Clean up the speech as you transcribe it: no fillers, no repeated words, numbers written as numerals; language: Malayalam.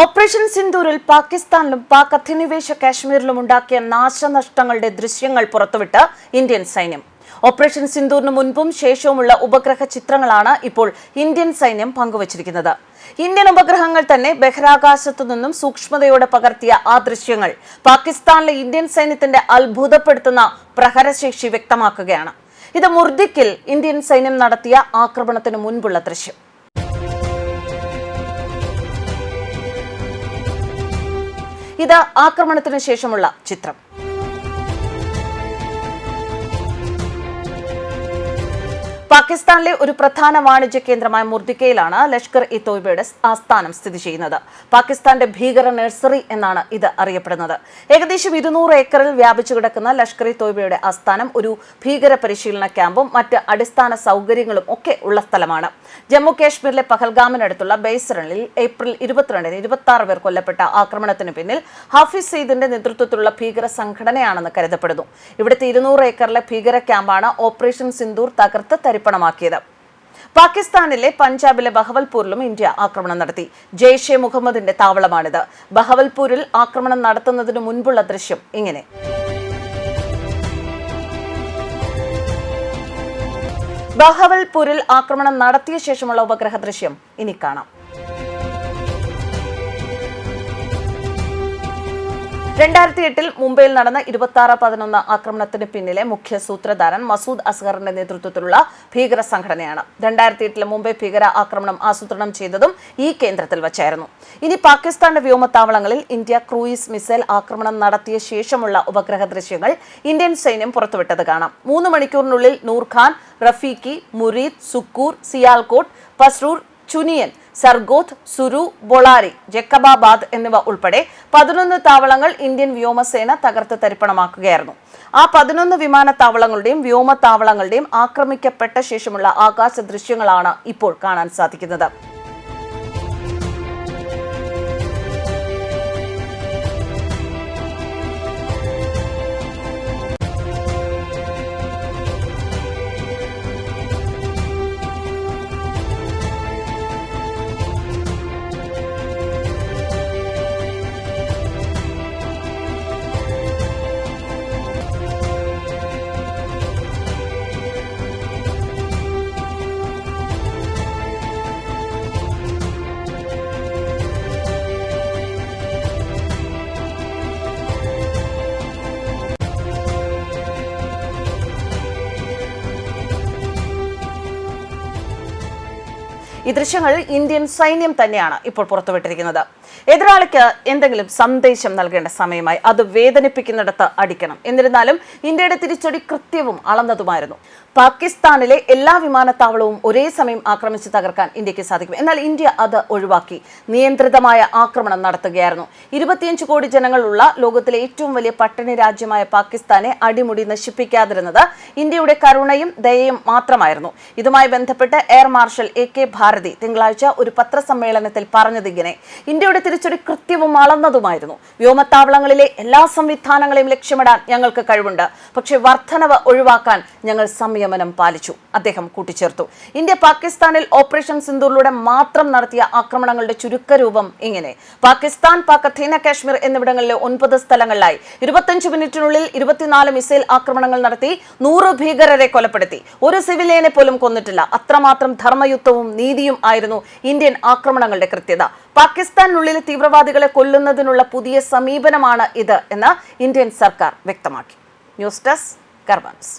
ഓപ്പറേഷൻ സിന്ദൂരിൽ പാകിസ്ഥാനിലും പാക് അധിനിവേശ കാശ്മീരിലും ഉണ്ടാക്കിയ നാശനഷ്ടങ്ങളുടെ ദൃശ്യങ്ങൾ പുറത്തുവിട്ട് ഇന്ത്യൻ സൈന്യം. ഓപ്പറേഷൻ സിന്ദൂറിന് മുൻപും ശേഷവുമുള്ള ഉപഗ്രഹ ചിത്രങ്ങളാണ് ഇപ്പോൾ ഇന്ത്യൻ സൈന്യം പങ്കുവച്ചിരിക്കുന്നത്. ഇന്ത്യൻ ഉപഗ്രഹങ്ങൾ തന്നെ ബഹിരാകാശത്തു നിന്നും സൂക്ഷ്മതയോടെ പകർത്തിയ ആ ദൃശ്യങ്ങൾ പാകിസ്ഥാനിലെ ഇന്ത്യൻ സൈന്യത്തിന്റെ അത്ഭുതപ്പെടുത്തുന്ന പ്രഹരശേഷി വ്യക്തമാക്കുകയാണ്. ഇത് മുർദിക്കിൽ ഇന്ത്യൻ സൈന്യം നടത്തിയ ആക്രമണത്തിന് മുൻപുള്ള ദൃശ്യം. ഇത് ആക്രമണത്തിന് ശേഷമുള്ള ചിത്രം. പാകിസ്ഥാനിലെ ഒരു പ്രധാന വാണിജ്യ കേന്ദ്രമായ മുർദിക്കയിലാണ് ലഷ്കർ ഇ തോയ്ബയുടെ ആസ്ഥാനം സ്ഥിതി ചെയ്യുന്നത്. പാകിസ്ഥാന്റെ ഭീകര നഴ്സറി എന്നാണ് ഇത് അറിയപ്പെടുന്നത്. ഏകദേശം 200 ഏക്കറിൽ വ്യാപിച്ചു കിടക്കുന്ന ലഷ്കർ ഇ തോയ്ബയുടെ ആസ്ഥാനം ഒരു ഭീകര പരിശീലന ക്യാമ്പും മറ്റ് അടിസ്ഥാന സൗകര്യങ്ങളും ഒക്കെ ഉള്ള സ്ഥലമാണ്. ജമ്മു കാശ്മീരിലെ പഹൽഗാമിനടുത്തുള്ള ബൈസറിൽ ഏപ്രിൽ 22-ന് 26 പേർ കൊല്ലപ്പെട്ട ആക്രമണത്തിന് പിന്നിൽ ഹാഫിസ് സയ്യിദിന്റെ നേതൃത്വത്തിലുള്ള ഭീകര സംഘടനയാണെന്ന് കരുതപ്പെടുന്നു. ഇവിടുത്തെ 200 ഏക്കറിലെ ഭീകര ക്യാമ്പാണ് ഓപ്പറേഷൻ സിന്ദൂർ തകർത്ത് തരിപ്പണമാക്കിയത്. പാകിസ്ഥാനിലെ പഞ്ചാബിലെ ബഹവൽപൂരിലും ഇന്ത്യ ആക്രമണം നടത്തി. ജെയ്ഷെ മുഹമ്മദിന്റെ താവളമാണിത്. ബഹവൽപൂരിൽ ആക്രമണം നടത്തുന്നതിന് മുൻപുള്ള ദൃശ്യം ഇങ്ങനെ. ബഹവൽപൂരിൽ ആക്രമണം നടത്തിയ ശേഷമുള്ള ഉപഗ്രഹ ദൃശ്യം ഇനി കാണാം. 2008-ൽ മുംബൈയിൽ നടന്ന 26/11 ആക്രമണത്തിന് പിന്നിലെ മുഖ്യ സൂത്രധാരൻ മസൂദ് അസ്ഹറിന്റെ നേതൃത്വത്തിലുള്ള ഭീകര സംഘടനയാണ്. 2008-ലെ മുംബൈ ഭീകര ആക്രമണം ആസൂത്രണം ചെയ്തതും ഈ കേന്ദ്രത്തിൽ വച്ചായിരുന്നു. ഇനി പാകിസ്ഥാന്റെ വ്യോമത്താവളങ്ങളിൽ ഇന്ത്യ ക്രൂയിസ് മിസൈൽ ആക്രമണം നടത്തിയ ശേഷമുള്ള ഉപഗ്രഹ ദൃശ്യങ്ങൾ ഇന്ത്യൻ സൈന്യം പുറത്തുവിട്ടത് കാണാം. 3 മണിക്കൂറിനുള്ളിൽ നൂർഖാൻ, റഫീഖി, മുരീദ്, സുക്കൂർ, സിയാൽകോട്ട്, പസ്രൂർ, ചുനിയൻ, സർഗോത്ത്, സുരു, ബൊളാരി, ജക്കബാബാദ് എന്നിവ ഉൾപ്പെടെ 11 താവളങ്ങൾ ഇന്ത്യൻ വ്യോമസേന തകർത്ത് തരിപ്പണമാക്കുകയായിരുന്നു. ആ 11 വിമാനത്താവളങ്ങളുടെയും വ്യോമത്താവളങ്ങളുടെയും ആക്രമിക്കപ്പെട്ട ശേഷമുള്ള ആകാശ ദൃശ്യങ്ങളാണ് ഇപ്പോൾ കാണാൻ സാധിക്കുന്നത്. ഈ ദൃശ്യങ്ങൾ ഇന്ത്യൻ സൈന്യം തന്നെയാണ് ഇപ്പോൾ പുറത്തുവിട്ടിരിക്കുന്നത്. എതിരാളിക്ക് എന്തെങ്കിലും സന്ദേശം നൽകേണ്ട സമയമായി. അത് വേദനിപ്പിക്കുന്നിടത്ത് അടിക്കണം. എന്നിരുന്നാലും ഇന്ത്യയുടെ തിരിച്ചടി കൃത്യവും അളന്നതുമായിരുന്നു. പാകിസ്ഥാനിലെ എല്ലാ വിമാനത്താവളവും ഒരേ സമയം ആക്രമിച്ച് തകർക്കാൻ ഇന്ത്യക്ക് സാധിക്കും. എന്നാൽ ഇന്ത്യ അത് ഒഴിവാക്കി നിയന്ത്രിതമായ ആക്രമണം നടത്തുകയായിരുന്നു. 25 കോടി ജനങ്ങളുള്ള ലോകത്തിലെ ഏറ്റവും വലിയ പട്ടിണി രാജ്യമായ പാകിസ്ഥാനെ അടിമുടി നശിപ്പിക്കാതിരുന്നത് ഇന്ത്യയുടെ കരുണയും ദയയും മാത്രമായിരുന്നു. ഇതുമായി ബന്ധപ്പെട്ട് എയർ മാർഷൽ AK ഭാരതി തിങ്കളാഴ്ച ഒരു പത്രസമ്മേളനത്തിൽ പറഞ്ഞതിങ്ങനെ: ഇന്ത്യയുടെ തിരിച്ചടി കൃത്യവും അളന്നതുമായിരുന്നു. വ്യോമത്താവളങ്ങളിലെ എല്ലാ സംവിധാനങ്ങളെയും ലക്ഷ്യമിടാൻ ഞങ്ങൾക്ക് കഴിവുണ്ട്. പക്ഷേ വർധനവ് ഒഴിവാക്കാൻ ഞങ്ങൾ സംയമനം പാലിച്ചു, അദ്ദേഹം കൂട്ടിച്ചേർത്തു. ഇന്ത്യ പാകിസ്ഥാനിൽ ഓപ്പറേഷൻ സിന്ദൂറിലൂടെ മാത്രം നടത്തിയ ആക്രമണങ്ങളുടെ ചുരുക്കരൂപം ഇങ്ങനെ: പാകിസ്ഥാൻ, പാക് അധീന കാശ്മീർ എന്നിവിടങ്ങളിലെ 9 സ്ഥലങ്ങളിലായി 25 മിനിറ്റിനുള്ളിൽ 24 മിസൈൽ ആക്രമണങ്ങൾ നടത്തി 100 ഭീകരരെ കൊലപ്പെടുത്തി. ഒരു സിവിലിയനെ പോലും കൊന്നിട്ടില്ല. അത്രമാത്രം ധർമ്മയുദ്ധവും നീതിയും ആയിരുന്നു ഇന്ത്യൻ ആക്രമണങ്ങളുടെ കൃത്യത. പാകിസ്ഥാനുള്ളിലെ തീവ്രവാദികളെ കൊല്ലുന്നതിനുള്ള പുതിയ സമീപനമാണ് ഇത് എന്ന് ഇന്ത്യൻ സർക്കാർ വ്യക്തമാക്കി. News desk, കർബൻസ്.